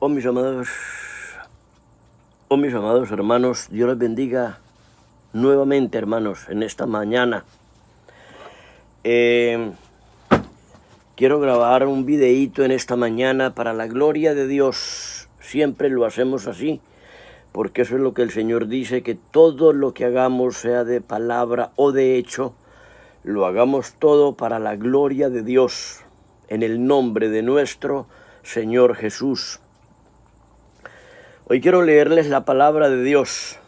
Oh mis amados hermanos, Dios les bendiga nuevamente, hermanos, en esta mañana. Quiero grabar un videíto en esta mañana para la gloria de Dios. Siempre lo hacemos así, porque eso es lo que el Señor dice, que todo lo que hagamos, sea de palabra o de hecho, lo hagamos todo para la gloria de Dios, en el nombre de nuestro Señor Jesús. Hoy quiero leerles la palabra de Dios.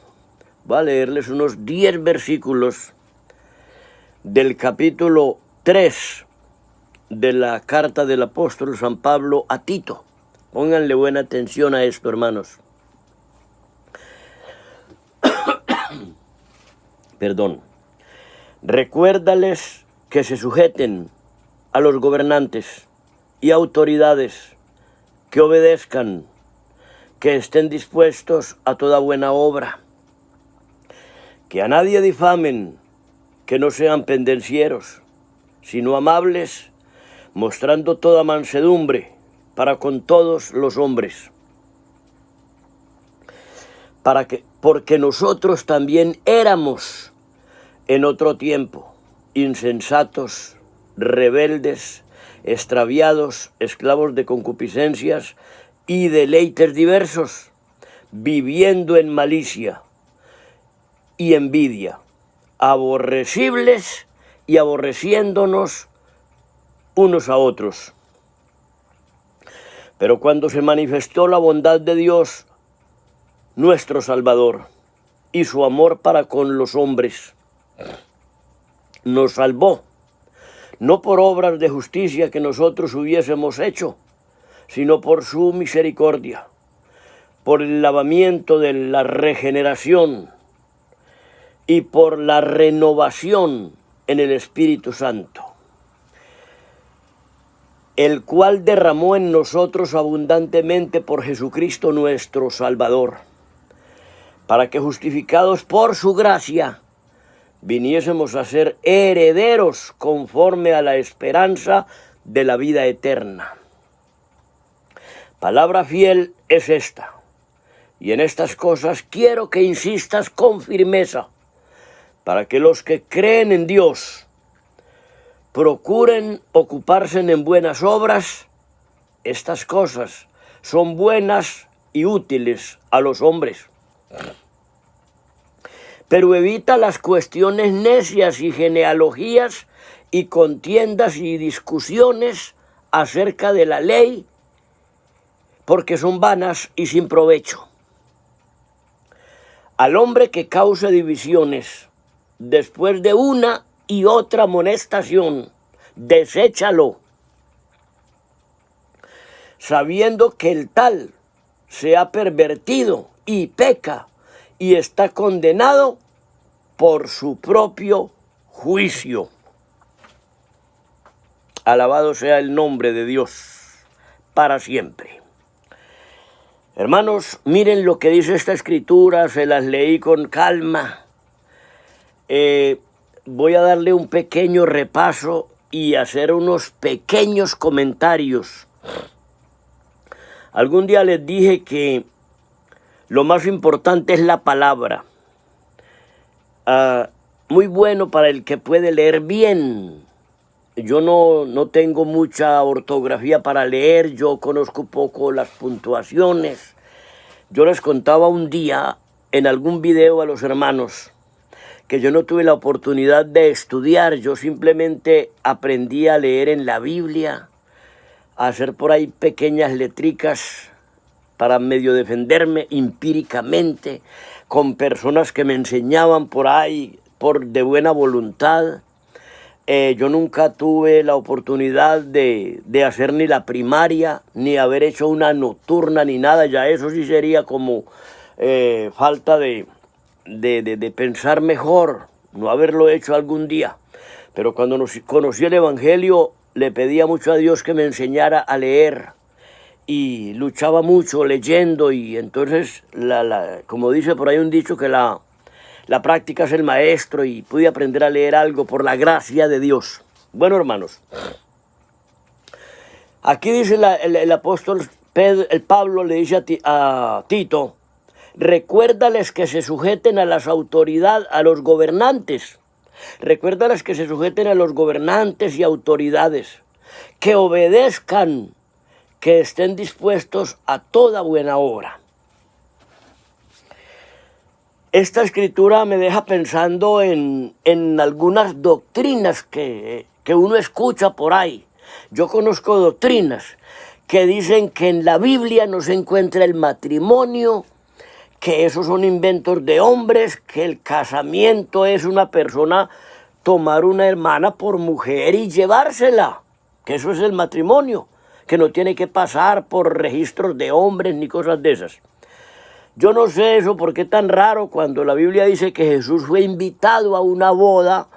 Voy a leerles unos 10 versículos del capítulo 3 de la carta del apóstol San Pablo a Tito. Pónganle buena atención a esto, hermanos. Perdón. Recuérdales que se sujeten a los gobernantes y autoridades, que obedezcan, que estén dispuestos a toda buena obra, que a nadie difamen, que no sean pendencieros, sino amables, mostrando toda mansedumbre para con todos los hombres. Porque nosotros también éramos en otro tiempo insensatos, rebeldes, extraviados, esclavos de concupiscencias y deleites diversos, viviendo en malicia y envidia, aborrecibles y aborreciéndonos unos a otros. Pero cuando se manifestó la bondad de Dios, nuestro Salvador, y su amor para con los hombres, nos salvó, no por obras de justicia que nosotros hubiésemos hecho, sino por su misericordia, por el lavamiento de la regeneración y por la renovación en el Espíritu Santo, el cual derramó en nosotros abundantemente por Jesucristo nuestro Salvador, para que justificados por su gracia, viniésemos a ser herederos conforme a la esperanza de la vida eterna. Palabra fiel es esta, y en estas cosas quiero que insistas con firmeza, para que los que creen en Dios procuren ocuparse en buenas obras. Estas cosas son buenas y útiles a los hombres. Pero evita las cuestiones necias y genealogías y contiendas y discusiones acerca de la ley, porque son vanas y sin provecho. Al hombre que cause divisiones, después de una y otra amonestación, deséchalo, sabiendo que el tal se ha pervertido y peca y está condenado por su propio juicio. Alabado sea el nombre de Dios para siempre. Hermanos, miren lo que dice esta escritura, se las leí con calma. Voy a darle un pequeño repaso y hacer unos pequeños comentarios. Algún día les dije que lo más importante es la palabra. Muy bueno para el que puede leer bien. Yo no tengo mucha ortografía para leer, yo conozco poco las puntuaciones. Yo les contaba un día en algún video a los hermanos que yo no tuve la oportunidad de estudiar, yo simplemente aprendí a leer en la Biblia, a hacer por ahí pequeñas letricas para medio defenderme empíricamente, con personas que me enseñaban por ahí, de buena voluntad. Yo nunca tuve la oportunidad de hacer ni la primaria, ni haber hecho una nocturna, ni nada. Ya eso sí sería como falta de pensar mejor, no haberlo hecho algún día. Pero cuando conocí el Evangelio, le pedía mucho a Dios que me enseñara a leer. Y luchaba mucho leyendo, y entonces, como dice por ahí un dicho, que la práctica es el maestro, y pude aprender a leer algo por la gracia de Dios. Bueno, hermanos, aquí dice el apóstol Pablo le dice a Tito, recuérdales que se sujeten a las autoridades, a los gobernantes. Recuérdales que se sujeten a los gobernantes y autoridades, que obedezcan, que estén dispuestos a toda buena obra. Esta escritura me deja pensando en algunas doctrinas que uno escucha por ahí. Yo conozco doctrinas que dicen que en la Biblia no se encuentra el matrimonio, que esos son inventos de hombres, que el casamiento es una persona tomar una hermana por mujer y llevársela, que eso es el matrimonio, que no tiene que pasar por registros de hombres ni cosas de esas. Yo no sé eso, por qué tan raro cuando la Biblia dice que Jesús fue invitado a una boda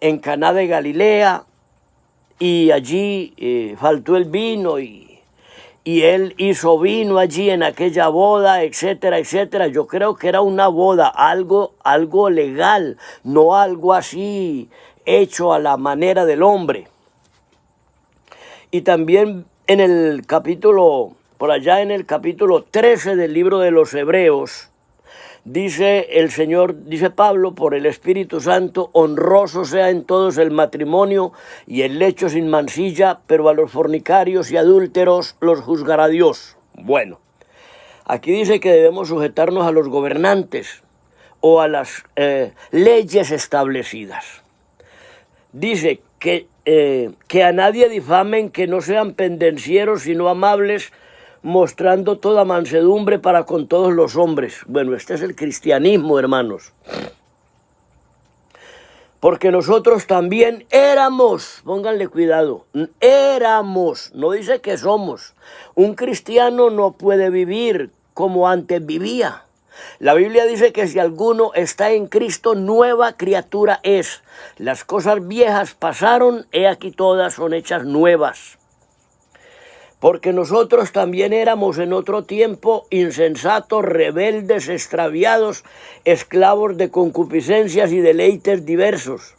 en Caná de Galilea y allí faltó el vino y él hizo vino allí en aquella boda, etcétera, etcétera. Yo creo que era una boda, algo legal, no algo así hecho a la manera del hombre. Y también en el capítulo, por allá en el capítulo 13 del libro de los Hebreos, dice el Señor, dice Pablo, por el Espíritu Santo, honroso sea en todos el matrimonio y el lecho sin mancilla, pero a los fornicarios y adúlteros los juzgará Dios. Bueno, aquí dice que debemos sujetarnos a los gobernantes o a las leyes establecidas. Dice que a nadie difamen, que no sean pendencieros, sino amables, mostrando toda mansedumbre para con todos los hombres. Bueno, este es el cristianismo, hermanos. Porque nosotros también éramos, pónganle cuidado, éramos, no dice que somos. Un cristiano no puede vivir como antes vivía. La Biblia dice que si alguno está en Cristo, nueva criatura es. Las cosas viejas pasaron, he aquí todas son hechas nuevas. Porque nosotros también éramos en otro tiempo insensatos, rebeldes, extraviados, esclavos de concupiscencias y deleites diversos,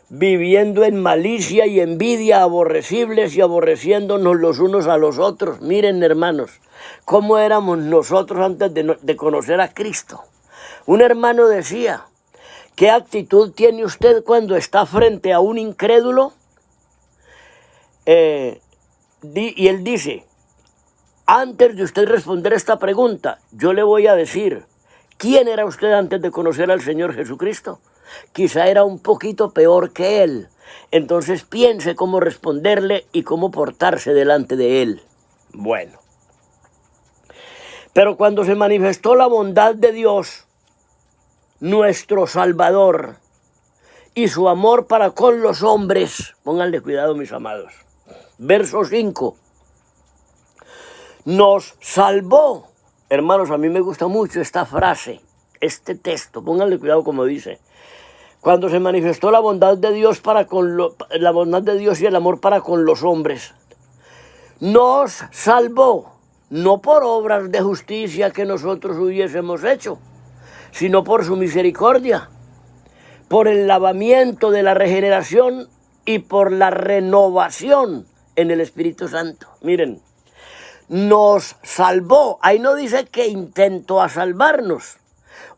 viviendo en malicia y envidia, aborrecibles y aborreciéndonos los unos a los otros. Miren, hermanos, cómo éramos nosotros antes de conocer a Cristo. Un hermano decía, ¿qué actitud tiene usted cuando está frente a un incrédulo? Y él dice, antes de usted responder esta pregunta, yo le voy a decir, ¿quién era usted antes de conocer al Señor Jesucristo? Quizá era un poquito peor que él. Entonces piense cómo responderle y cómo portarse delante de él. Bueno. Pero cuando se manifestó la bondad de Dios, nuestro Salvador, y su amor para con los hombres, pónganle cuidado, mis amados. Verso 5, nos salvó. Hermanos, a mí me gusta mucho esta frase, este texto, pónganle cuidado como dice. Cuando se manifestó la bondad de Dios la bondad de Dios y el amor para con los hombres, nos salvó, no por obras de justicia que nosotros hubiésemos hecho, sino por su misericordia, por el lavamiento de la regeneración y por la renovación en el Espíritu Santo. Miren, nos salvó. Ahí no dice que intentó a salvarnos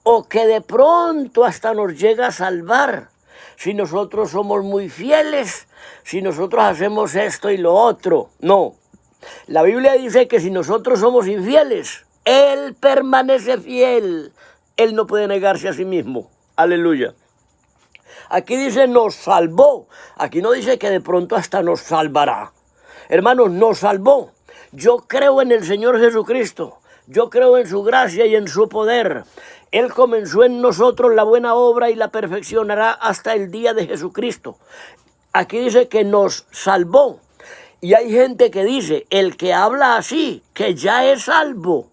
o que de pronto hasta nos llega a salvar. Si nosotros somos muy fieles, si nosotros hacemos esto y lo otro. No, la Biblia dice que si nosotros somos infieles, Él permanece fiel. Él no puede negarse a sí mismo. Aleluya. Aquí dice nos salvó. Aquí no dice que de pronto hasta nos salvará. Hermanos, nos salvó. Yo creo en el Señor Jesucristo. Yo creo en su gracia y en su poder. Él comenzó en nosotros la buena obra y la perfeccionará hasta el día de Jesucristo. Aquí dice que nos salvó. Y hay gente que dice, el que habla así, que ya es salvo.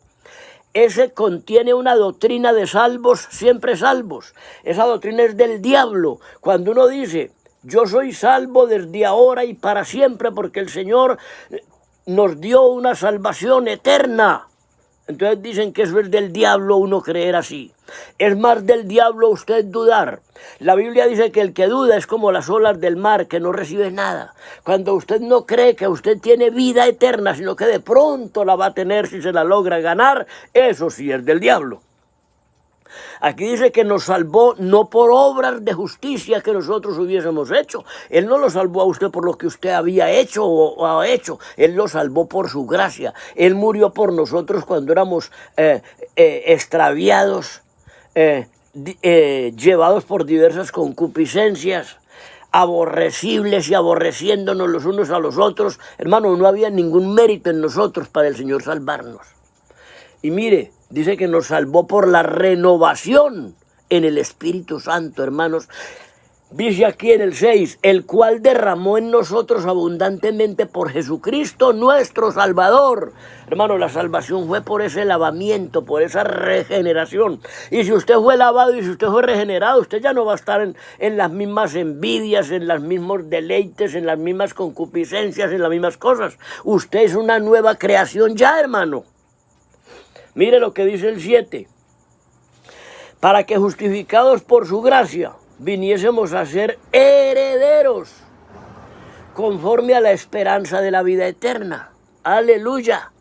Ese contiene una doctrina de salvos, siempre salvos. Esa doctrina es del diablo. Cuando uno dice, yo soy salvo desde ahora y para siempre porque el Señor nos dio una salvación eterna. Entonces dicen que eso es del diablo uno creer así. Es más del diablo usted dudar. La Biblia dice que el que duda es como las olas del mar, que no recibe nada. Cuando usted no cree que usted tiene vida eterna, sino que de pronto la va a tener si se la logra ganar, eso sí es del diablo. Aquí dice que nos salvó no por obras de justicia que nosotros hubiésemos hecho. Él no lo salvó a usted por lo que usted había hecho o ha hecho. Él lo salvó por su gracia. Él murió por nosotros cuando éramos extraviados, llevados por diversas concupiscencias, aborrecibles y aborreciéndonos los unos a los otros. Hermano, no había ningún mérito en nosotros para el Señor salvarnos. Y mire, dice que nos salvó por la renovación en el Espíritu Santo, hermanos. Dice aquí en el 6, el cual derramó en nosotros abundantemente por Jesucristo nuestro Salvador. Hermano, la salvación fue por ese lavamiento, por esa regeneración. Y si usted fue lavado y si usted fue regenerado, usted ya no va a estar en las mismas envidias, en los mismos deleites, en las mismas concupiscencias, en las mismas cosas. Usted es una nueva creación ya, hermano. Mire lo que dice el 7. Para que justificados por su gracia viniésemos a ser herederos conforme a la esperanza de la vida eterna. Aleluya.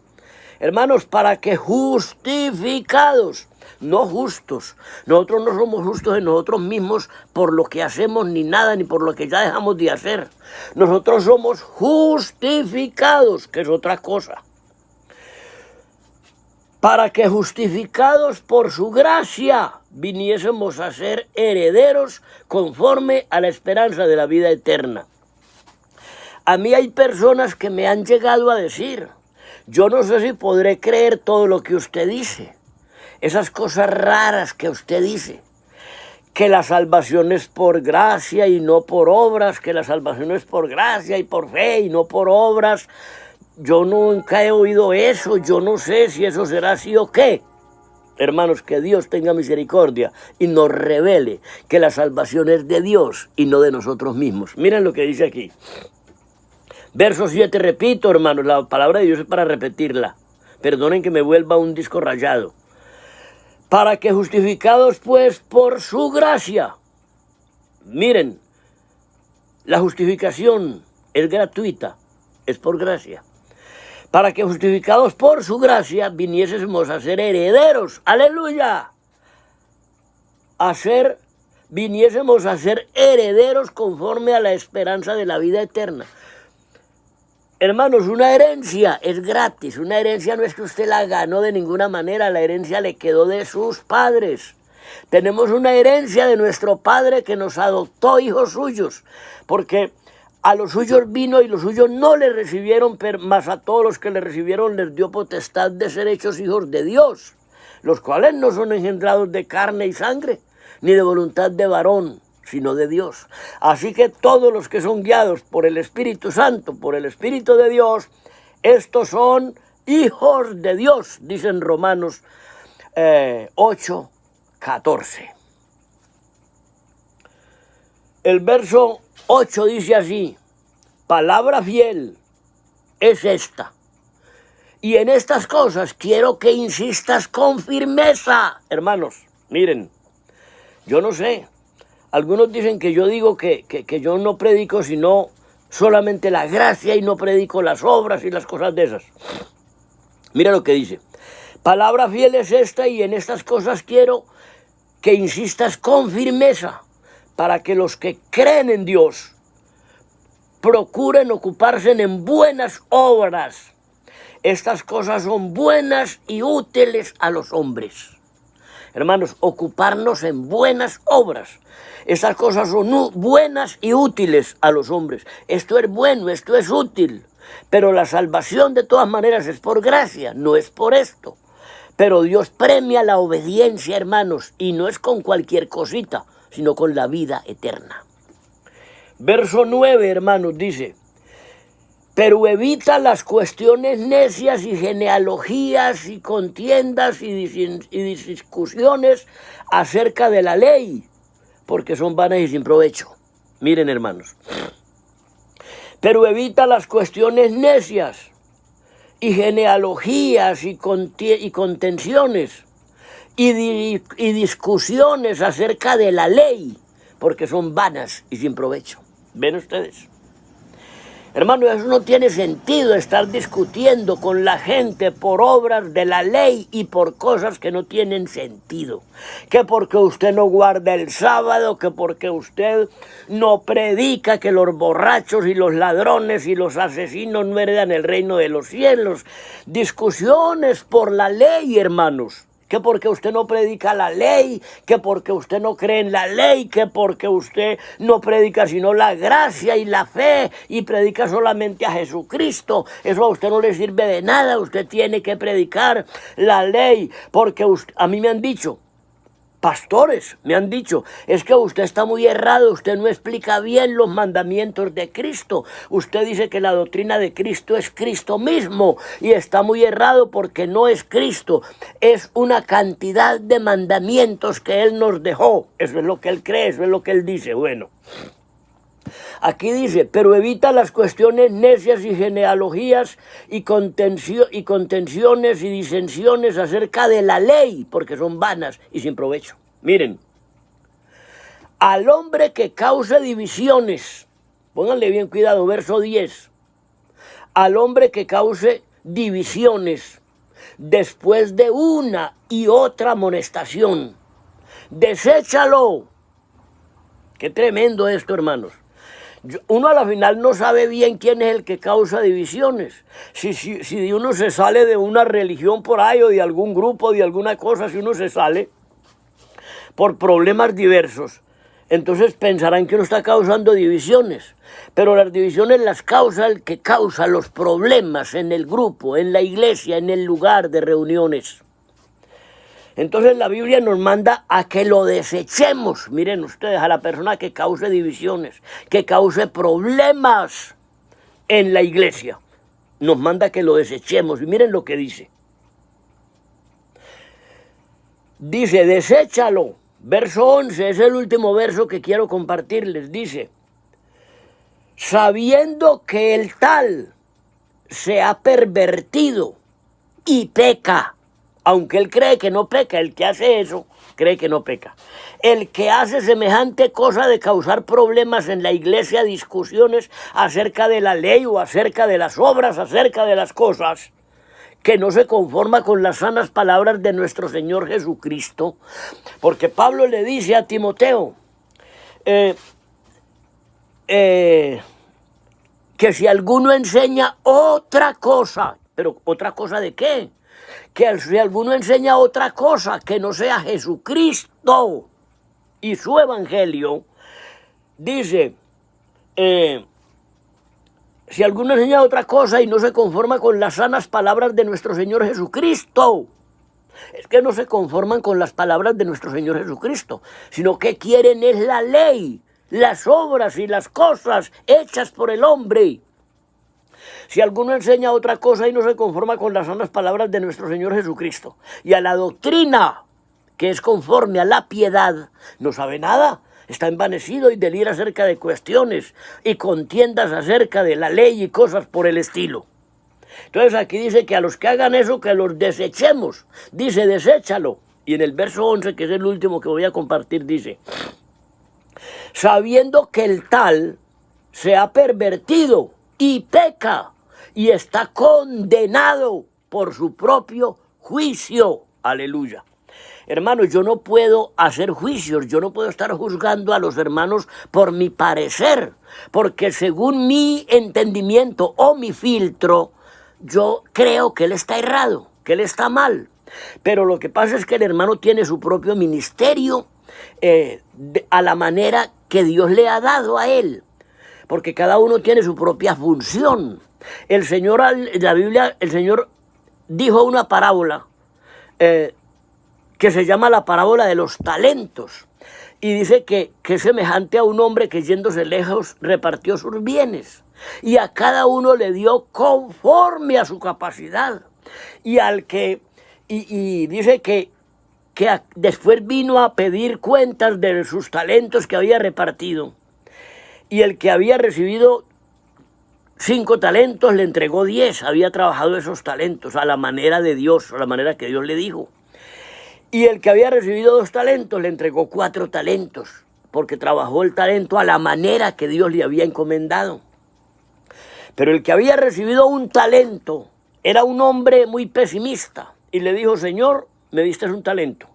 Hermanos, para que justificados, no justos. Nosotros no somos justos en nosotros mismos por lo que hacemos ni nada, ni por lo que ya dejamos de hacer. Nosotros somos justificados, que es otra cosa. Para que justificados por su gracia viniésemos a ser herederos conforme a la esperanza de la vida eterna. A mí hay personas que me han llegado a decir, yo no sé si podré creer todo lo que usted dice, esas cosas raras que usted dice, que la salvación es por gracia y no por obras, que la salvación es por gracia y por fe y no por obras. Yo nunca he oído eso, yo no sé si eso será así o qué. Hermanos, que Dios tenga misericordia y nos revele que la salvación es de Dios y no de nosotros mismos. Miren lo que dice aquí. Verso 7, repito, hermanos, la palabra de Dios es para repetirla. Perdonen que me vuelva un disco rayado. Para que justificados pues por su gracia. Miren, la justificación es gratuita, es por gracia. Para que justificados por su gracia viniésemos a ser herederos, aleluya, viniésemos a ser herederos conforme a la esperanza de la vida eterna. Hermanos, una herencia es gratis, una herencia no es que usted la ganó de ninguna manera, la herencia le quedó de sus padres. Tenemos una herencia de nuestro Padre que nos adoptó hijos suyos, porque a los suyos vino y los suyos no le recibieron, mas a todos los que le recibieron les dio potestad de ser hechos hijos de Dios, los cuales no son engendrados de carne y sangre, ni de voluntad de varón, sino de Dios. Así que todos los que son guiados por el Espíritu Santo, por el Espíritu de Dios, estos son hijos de Dios, dicen Romanos 8:14. El verso 8 dice así, palabra fiel es esta, y en estas cosas quiero que insistas con firmeza. Hermanos, miren, yo no sé, algunos dicen que yo digo que yo no predico sino solamente la gracia y no predico las obras y las cosas de esas. Mira lo que dice, palabra fiel es esta, y en estas cosas quiero que insistas con firmeza, para que los que creen en Dios procuren ocuparse en buenas obras. Estas cosas son buenas y útiles a los hombres. Hermanos, ocuparnos en buenas obras. Estas cosas son buenas y útiles a los hombres. Esto es bueno, esto es útil. Pero la salvación de todas maneras es por gracia, no es por esto. Pero Dios premia la obediencia, hermanos, y no es con cualquier cosita, sino con la vida eterna. Verso 9, hermanos, dice, pero evita las cuestiones necias y genealogías y contiendas y discusiones acerca de la ley, porque son vanas y sin provecho. Miren, hermanos, pero evita las cuestiones necias y genealogías y contenciones y discusiones acerca de la ley, porque son vanas y sin provecho. ¿Ven ustedes? Hermano, eso no tiene sentido, estar discutiendo con la gente por obras de la ley y por cosas que no tienen sentido. Que porque usted no guarda el sábado, que porque usted no predica que los borrachos y los ladrones y los asesinos no heredan el reino de los cielos. Discusiones por la ley, hermanos. Que porque usted no predica la ley, que porque usted no cree en la ley, que porque usted no predica sino la gracia y la fe y predica solamente a Jesucristo. Eso a usted no le sirve de nada, usted tiene que predicar la ley, porque a mí me han dicho, pastores me han dicho, es que usted está muy errado, usted no explica bien los mandamientos de Cristo. Usted dice que la doctrina de Cristo es Cristo mismo y está muy errado porque no es Cristo. Es una cantidad de mandamientos que Él nos dejó. Eso es lo que Él cree, eso es lo que Él dice. Bueno, aquí dice, pero evita las cuestiones necias y genealogías y contenciones y disensiones acerca de la ley, porque son vanas y sin provecho. Miren, al hombre que cause divisiones, pónganle bien cuidado, verso 10, al hombre que cause divisiones después de una y otra amonestación, deséchalo. Qué tremendo esto, hermanos. Uno a la final no sabe bien quién es el que causa divisiones. Si uno se sale de una religión por ahí o de algún grupo, de alguna cosa, si uno se sale por problemas diversos, entonces pensarán que uno está causando divisiones. Pero las divisiones las causa el que causa los problemas en el grupo, en la iglesia, en el lugar de reuniones. Entonces la Biblia nos manda a que lo desechemos, miren ustedes, a la persona que cause divisiones, que cause problemas en la iglesia. Nos manda que lo desechemos y miren lo que dice. Dice, deséchalo. Verso 11, es el último verso que quiero compartirles. Dice, sabiendo que el tal se ha pervertido y peca. Aunque él cree que no peca, el que hace eso cree que no peca. El que hace semejante cosa de causar problemas en la iglesia, discusiones acerca de la ley o acerca de las obras, acerca de las cosas, que no se conforma con las sanas palabras de nuestro Señor Jesucristo. Porque Pablo le dice a Timoteo que si alguno enseña otra cosa, pero ¿otra cosa de qué? Que si alguno enseña otra cosa que no sea Jesucristo y su evangelio, dice, si alguno enseña otra cosa y no se conforma con las sanas palabras de nuestro Señor Jesucristo, es que no se conforman con las palabras de nuestro Señor Jesucristo, sino que quieren es la ley, las obras y las cosas hechas por el hombre. Si alguno enseña otra cosa y no se conforma con las sanas palabras de nuestro Señor Jesucristo y a la doctrina que es conforme a la piedad, no sabe nada, está envanecido y delira acerca de cuestiones y contiendas acerca de la ley y cosas por el estilo. Entonces aquí dice que a los que hagan eso, que los desechemos. Dice, deséchalo. Y en el verso 11, que es el último que voy a compartir, dice, sabiendo que el tal se ha pervertido y peca y está condenado por su propio juicio. Aleluya. Hermanos, yo no puedo hacer juicios, yo no puedo estar juzgando a los hermanos por mi parecer, porque según mi entendimiento o mi filtro, yo creo que él está errado, que él está mal. Pero lo que pasa es que el hermano tiene su propio ministerio a la manera que Dios le ha dado a él, porque cada uno tiene su propia función. El Señor, en la Biblia, el Señor dijo una parábola que se llama la parábola de los talentos, y dice que es semejante a un hombre que yéndose lejos repartió sus bienes, y a cada uno le dio conforme a su capacidad, y al que, y dice que después vino a pedir cuentas de sus talentos que había repartido, y el que había recibido 5 talentos, le entregó 10. Había trabajado esos talentos a la manera de Dios, a la manera que Dios le dijo. Y el que había recibido 2 talentos, le entregó 4 talentos, porque trabajó el talento a la manera que Dios le había encomendado. Pero el que había recibido 1 talento era un hombre muy pesimista y le dijo: Señor, me diste un talento,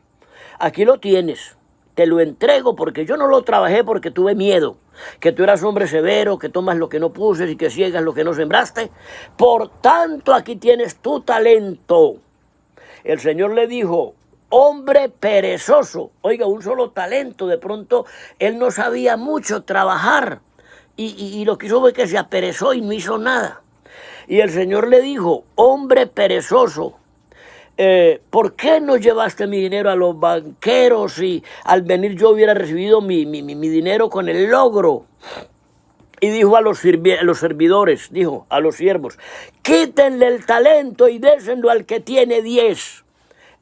aquí lo tienes, te lo entrego porque yo no lo trabajé porque tuve miedo, que tú eras hombre severo, que tomas lo que no puses y que ciegas lo que no sembraste. Por tanto, aquí tienes tu talento. El Señor le dijo: hombre perezoso. Oiga, 1 solo talento. De pronto él no sabía mucho trabajar y lo que hizo fue que se aperezó y no hizo nada. Y el Señor le dijo: hombre perezoso, ¿por qué no llevaste mi dinero a los banqueros y al venir yo hubiera recibido mi dinero con el logro? Y dijo a los servidores, dijo a los siervos: quítenle el talento y désenlo al que tiene 10.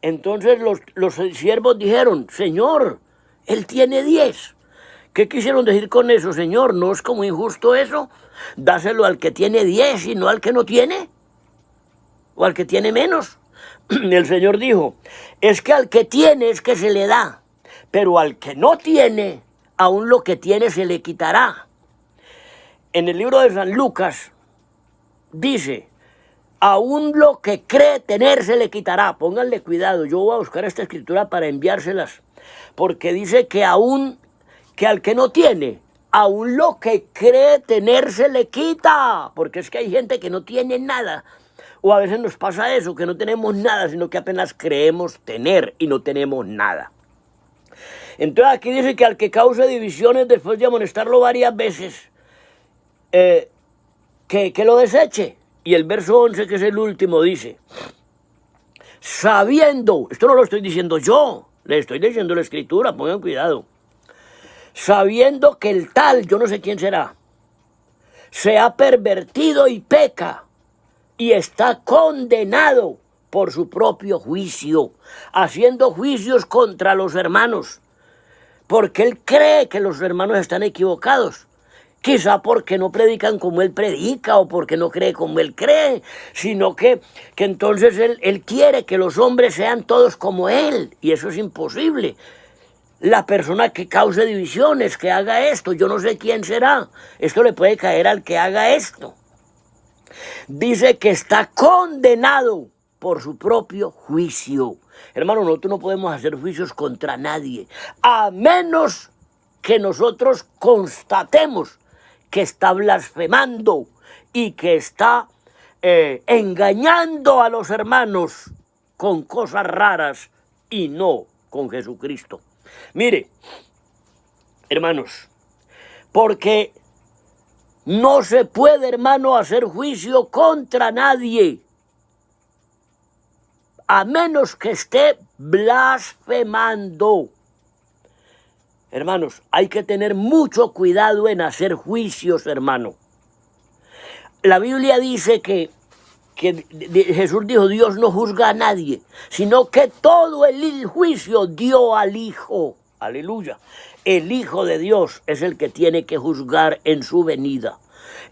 Entonces los siervos dijeron: Señor, él tiene 10. ¿Qué quisieron decir con eso? Señor, ¿no es como injusto eso? Dáselo al que tiene 10 y no al que no tiene, o al que tiene menos. El Señor dijo: es que al que tiene es que se le da, pero al que no tiene, aún lo que tiene se le quitará. En el libro de San Lucas dice: aún lo que cree tener se le quitará. Pónganle cuidado, yo voy a buscar esta escritura para enviárselas, porque dice que aún que al que no tiene, aún lo que cree tener se le quita, porque es que hay gente que no tiene nada, o a veces nos pasa eso, que no tenemos nada, sino que apenas creemos tener y no tenemos nada. Entonces aquí dice que al que cause divisiones después de amonestarlo varias veces, que lo deseche. Y el verso 11, que es el último, dice: sabiendo, esto no lo estoy diciendo yo, le estoy diciendo la escritura, pongan cuidado, sabiendo que el tal, yo no sé quién será, se ha pervertido y peca y está condenado por su propio juicio, haciendo juicios contra los hermanos, porque él cree que los hermanos están equivocados. Quizá porque no predican como él predica o porque no cree como él cree, sino que entonces él quiere que los hombres sean todos como él, y eso es imposible. La persona que cause divisiones, que haga esto, yo no sé quién será, esto le puede caer al que haga esto. Dice que está condenado por su propio juicio. Hermano, nosotros no podemos hacer juicios contra nadie, a menos que nosotros constatemos que está blasfemando y que está engañando a los hermanos con cosas raras y no con Jesucristo. Mire, hermanos, porque no se puede, hermano, hacer juicio contra nadie, a menos que esté blasfemando. Hermanos, hay que tener mucho cuidado en hacer juicios, hermano. La Biblia dice que Jesús dijo: Dios no juzga a nadie, sino que todo el juicio dio al Hijo. Aleluya. El Hijo de Dios es el que tiene que juzgar en su venida.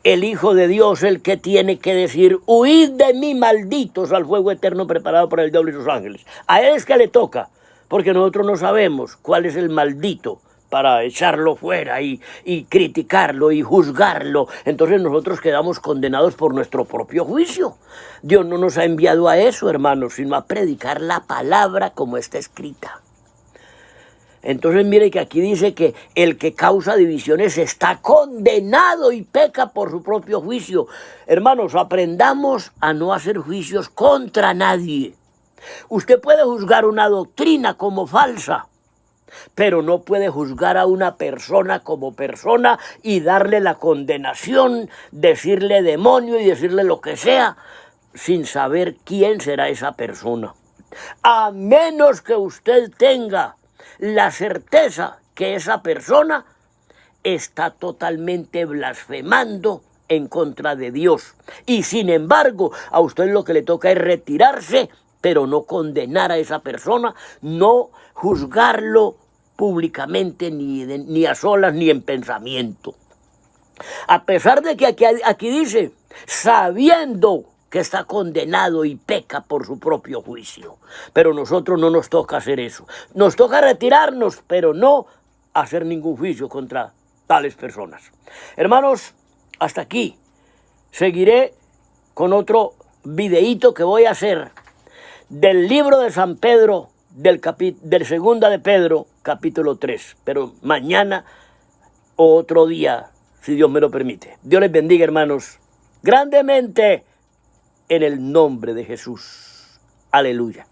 El Hijo de Dios es el que tiene que decir: huid de mí, malditos, al fuego eterno preparado por el diablo y sus ángeles. A él es que le toca, porque nosotros no sabemos cuál es el maldito para echarlo fuera y criticarlo y juzgarlo. Entonces nosotros quedamos condenados por nuestro propio juicio. Dios no nos ha enviado a eso, hermanos, sino a predicar la palabra como está escrita. Entonces mire que aquí dice que el que causa divisiones está condenado y peca por su propio juicio. Hermanos, aprendamos a no hacer juicios contra nadie. Usted puede juzgar una doctrina como falsa, pero no puede juzgar a una persona como persona y darle la condenación, decirle demonio y decirle lo que sea, sin saber quién será esa persona. A menos que usted tenga la certeza que esa persona está totalmente blasfemando en contra de Dios. Y sin embargo, a usted lo que le toca es retirarse, pero no condenar a esa persona, no juzgarlo públicamente, ni a solas, ni en pensamiento. A pesar de que aquí dice, sabiendo que está condenado y peca por su propio juicio. Pero nosotros no nos toca hacer eso. Nos toca retirarnos, pero no hacer ningún juicio contra tales personas. Hermanos, hasta aquí. Seguiré con otro videíto que voy a hacer del libro de San Pedro, del segunda de Pedro, capítulo 3. Pero mañana o otro día, si Dios me lo permite. Dios les bendiga, hermanos, grandemente en el nombre de Jesús. Aleluya.